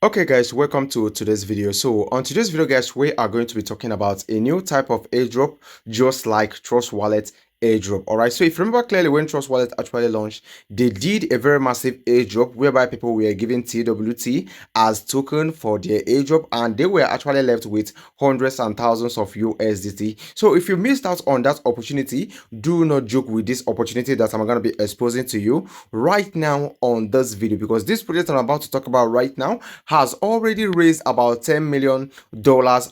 Okay guys, welcome to today's video. So on today's video guys, we are going to be talking about a new type of airdrop just like Trust Wallet airdrop. All right, so if you remember clearly, when Trust Wallet actually launched, they did a very massive airdrop whereby people were given TWT as token for their airdrop, and they were actually left with hundreds and thousands of USDT. So if you missed out on that opportunity, do not joke with this opportunity that I'm going to be exposing to you right now on this video, because this project I'm about to talk about right now has already raised about $10 million,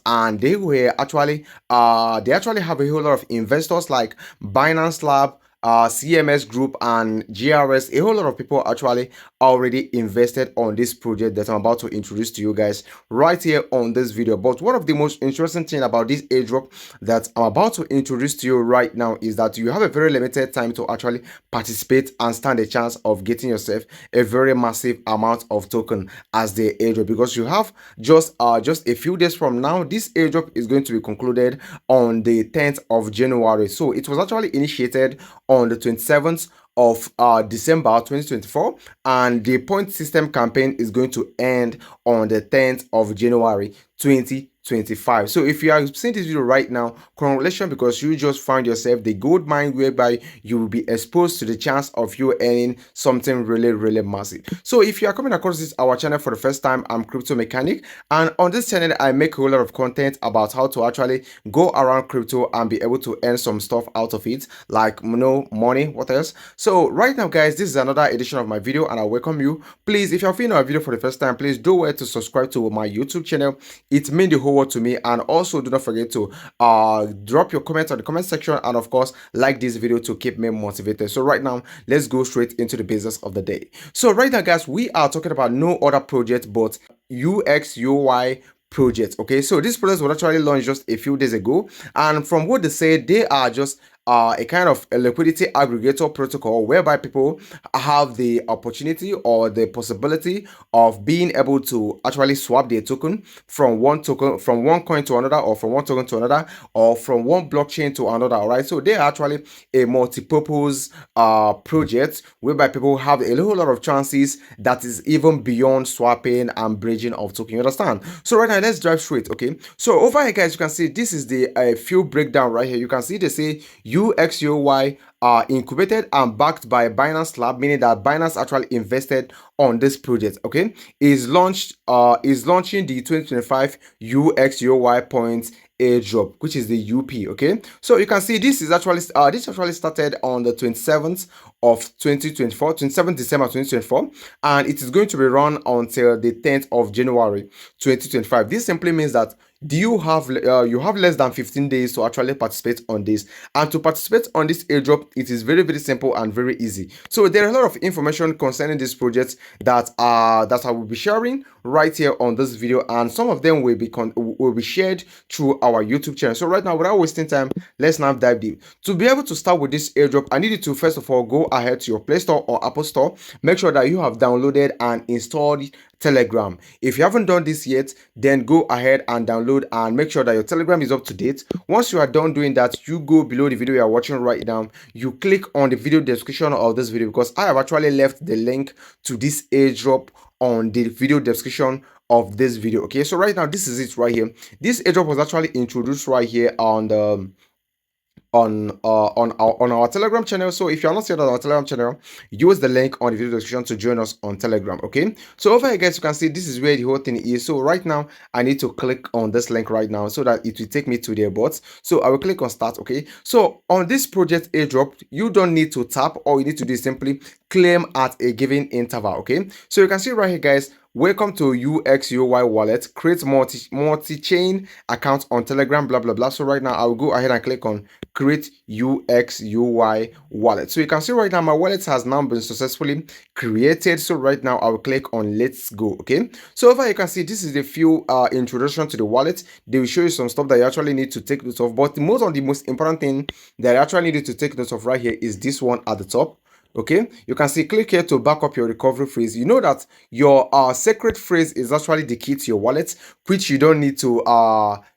and they actually have a whole lot of investors like Binance Lab, CMS Group, and GRS. A whole lot of people actually already invested on this project that I'm about to introduce to you guys right here on this video. But one of the most interesting thing about this airdrop that I'm about to introduce to you right now is that you have a very limited time to actually participate and stand a chance of getting yourself a very massive amount of token as the airdrop, because you have just a few days from now. This airdrop is going to be concluded on the 10th of January. So it was actually initiated on the 27th of December 2024, and the point system campaign is going to end on the 10th of January 2025. So if you are seeing this video right now, congratulations, because you just found yourself the gold mine whereby you will be exposed to the chance of you earning something really massive. So if you are coming across this our channel for the first time, I'm Crypto Mechanic, and on this channel I make a whole lot of content about how to actually go around crypto and be able to earn some stuff out of it, like money, what else. So right now guys, this is another edition of my video and I welcome you. Please, if you're viewing our video for the first time, please do well to subscribe to my YouTube channel. It means the whole world to me. And also do not forget to drop your comments on the comment section, and of course like this video to keep me motivated. So right now, let's go straight into the business of the day. So right now guys, we are talking about no other project but UXUY project. Okay, so this project was actually launched just a few days ago, and from what they say, they are just a kind of a liquidity aggregator protocol whereby people have the opportunity or the possibility of being able to actually swap their token from one coin to another, or from one token to another, or from one blockchain to another. All right, so they are actually a multi-purpose project whereby people have a whole lot of chances that is even beyond swapping and bridging of token. You understand? So right now, let's drive straight. Okay, so over here guys, you can see this is the fuel breakdown right here. You can see they say UXUY incubated and backed by Binance Lab, meaning that Binance actually invested on this project. Okay, is launching the 2025 UXUY points airdrop, which is the UP. Okay, so you can see this is actually this actually started on the 27th of 2024, 27th December 2024, and it is going to be run until the 10th of January 2025. This simply means that you have less than 15 days to actually participate on this. And to participate on this airdrop, it is very simple and very easy. So there are a lot of information concerning this project that I will be sharing right here on this video, and some of them will be shared through our YouTube channel. So right now, without wasting time, let's now dive deep. To be able to start with this airdrop, I need you to first of all go ahead to your Play Store or Apple Store. Make sure that you have downloaded and installed Telegram. If you haven't done this yet, then go ahead and download and make sure that your Telegram is up to date. Once you are done doing that, you go below the video you are watching right now, you click on the video description of this video, because I have actually left the link to this airdrop on the video description of this video. Okay, so right now, this is it right here. This airdrop was actually introduced right here on the on our Telegram channel. So if you're not yet on our Telegram channel, use the link on the video description to join us on Telegram. Okay, so over here guys, you can see this is where the whole thing is. So right now, I need to click on this link right now so that it will take me to their bots. So I will click on start. Okay, so on this project airdrop, you don't need to tap. All you need to do is simply claim at a given interval. Okay, so you can see right here guys, welcome to UXUY wallet, create multi-chain account on Telegram, blah blah. So right now I will go ahead and click on create UXUY wallet. So you can see right now my wallet has now been successfully created. So right now I will click on let's go. Okay, so over you can see this is the few introduction to the wallet. They will show you some stuff that you actually need to take note of, but the most important thing that I actually need to take note of right here is this one at the top. Okay, you can see click here to back up your recovery phrase. You know that your secret phrase is actually the key to your wallet, which you don't need to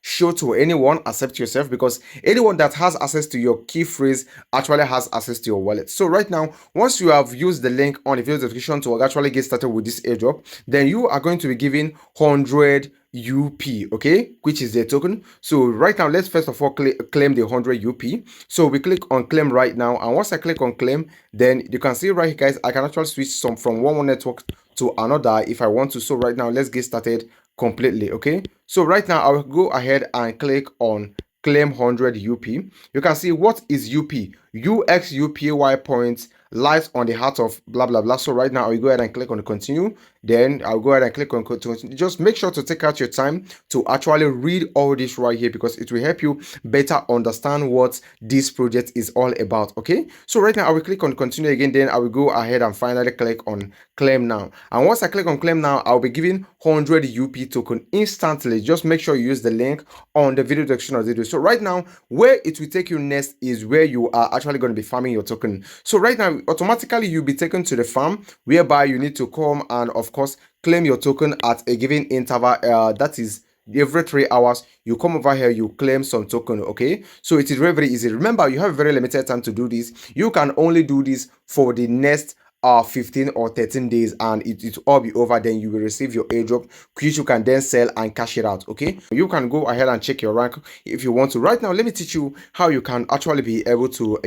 show to anyone except yourself, because anyone that has access to your key phrase actually has access to your wallet. So right now, once you have used the link on the video description to actually get started with this airdrop, then you are going to be given 100 UP, okay, which is the token. So right now, let's first of all claim the 100 UP. So we click on claim right now, and once I click on claim, then you can see right here, guys, I can actually switch some from one network to another if I want to. So right now, let's get started completely. Okay, so right now I will go ahead and click on claim 100 UP. You can see what is UP. UXUY points lies on the heart of blah blah blah. So right now I will go ahead and click on continue. Then I'll go ahead and click on continue. Just make sure to take out your time to actually read all this right here, because it will help you better understand what this project is all about. Okay, so right now I will click on continue again. Then I will go ahead and finally click on claim now. And once I click on claim now, I'll be given 100 UP token instantly. Just make sure you use the link on the video description of the video. So right now, where it will take you next is where you are actually going to be farming your token. So right now, automatically you'll be taken to the farm, whereby you need to come and of course claim your token at a given interval. That is every 3 hours. You come over here, you claim some token. Okay, so it is very, very easy. Remember, you have very limited time to do this. You can only do this for the next 15 or 13 days, and it will all be over. Then you will receive your airdrop, which you can then sell and cash it out. Okay, you can go ahead and check your rank if you want to. Right now, let me teach you how you can actually be able to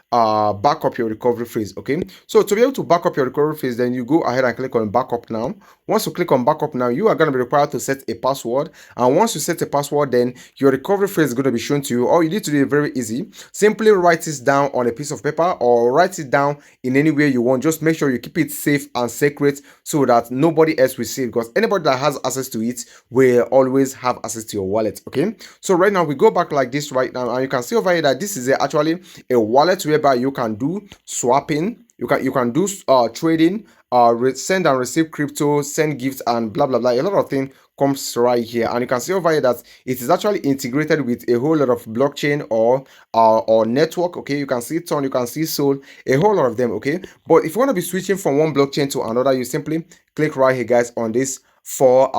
back up your recovery phrase. Okay, so to be able to back up your recovery phrase, then you go ahead and click on backup now. Once you click on backup now, you are going to be required to set a password, and once you set a password, then your recovery phrase is going to be shown to you. All you need to do is very easy. Simply write this down on a piece of paper or write it down in any way you want. Just make sure you keep it safe and secret so that nobody else will see it, because anybody that has access to it will always have access to your wallet. Okay, so right now we go back like this right now, and you can see over here that this is actually a wallet whereby you can do swapping, you can do trading, send and receive crypto, send gifts, and blah blah blah. A lot of things comes right here, and you can see over here that it is actually integrated with a whole lot of blockchain or network. Okay, you can see Ton, you can see Sol, a whole lot of them. Okay, but if you want to be switching from one blockchain to another, you simply click right here, guys, on this for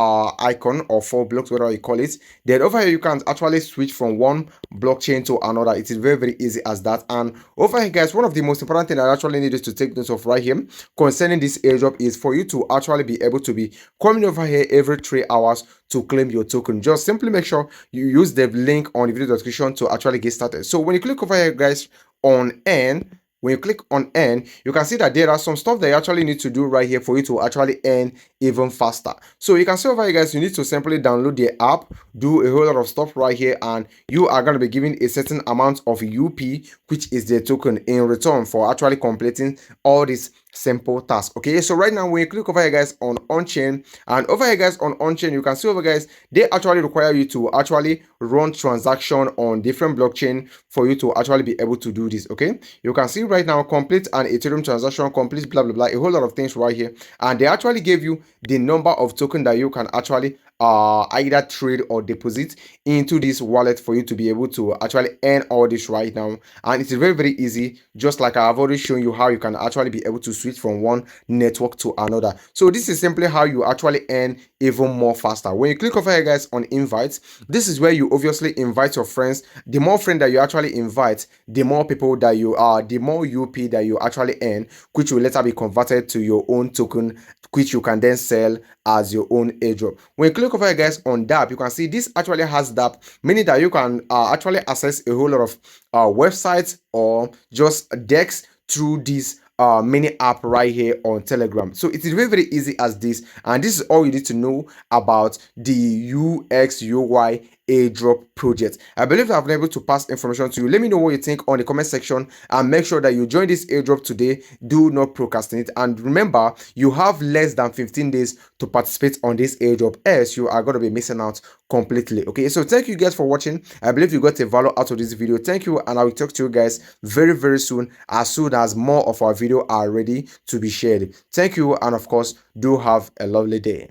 icon or 4 blocks, whatever you call it. Then over here you can actually switch from one blockchain to another. It is very, very easy as that. And over here, guys, one of the most important things I actually need to take note of right here concerning this airdrop is for you to actually be able to be coming over here every 3 hours to claim your token. Just simply make sure you use the link on the video description to actually get started. So when you click over here, guys, on N, when you click on earn, you can see that there are some stuff that you actually need to do right here for you to actually earn even faster. So you can see over here, guys, you need to simply download the app, do a whole lot of stuff right here, and you are going to be given a certain amount of UP, which is the token, in return for actually completing all these simple task. Okay, so right now when you click over here, guys, on chain, and over here, guys, on chain, you can see over, guys, they actually require you to actually run transaction on different blockchain for you to actually be able to do this. Okay, you can see right now complete an Ethereum transaction, complete blah blah blah, a whole lot of things right here, and they actually gave you the number of token that you can actually either trade or deposit into this wallet for you to be able to actually earn all this right now. And it's very, very easy, just like I've already shown you how you can actually be able to switch from one network to another. So this is simply how you actually earn even more faster. When you click over here, guys, on invites, this is where you obviously invite your friends. The more friends that you actually invite, the more people that you are, the more UP that you actually earn, which will later be converted to your own token, which you can then sell as your own airdrop. When you click over here, guys, on DApp, you can see this actually has DApp, meaning that you can actually access a whole lot of websites or just decks through this mini app right here on Telegram. So it is very, very easy as this, and this is all you need to know about the UXUY airdrop project. I believe I've been able to pass information to you. Let me know what you think on the comment section, and make sure that you join this airdrop today. Do not procrastinate, and remember, you have less than 15 days to participate on this airdrop, else you are going to be missing out completely. Okay, so thank you guys for watching. I believe you got a value out of this video. Thank you, and I will talk to you guys very, very soon as more of our video are ready to be shared. Thank you, and of course, do have a lovely day.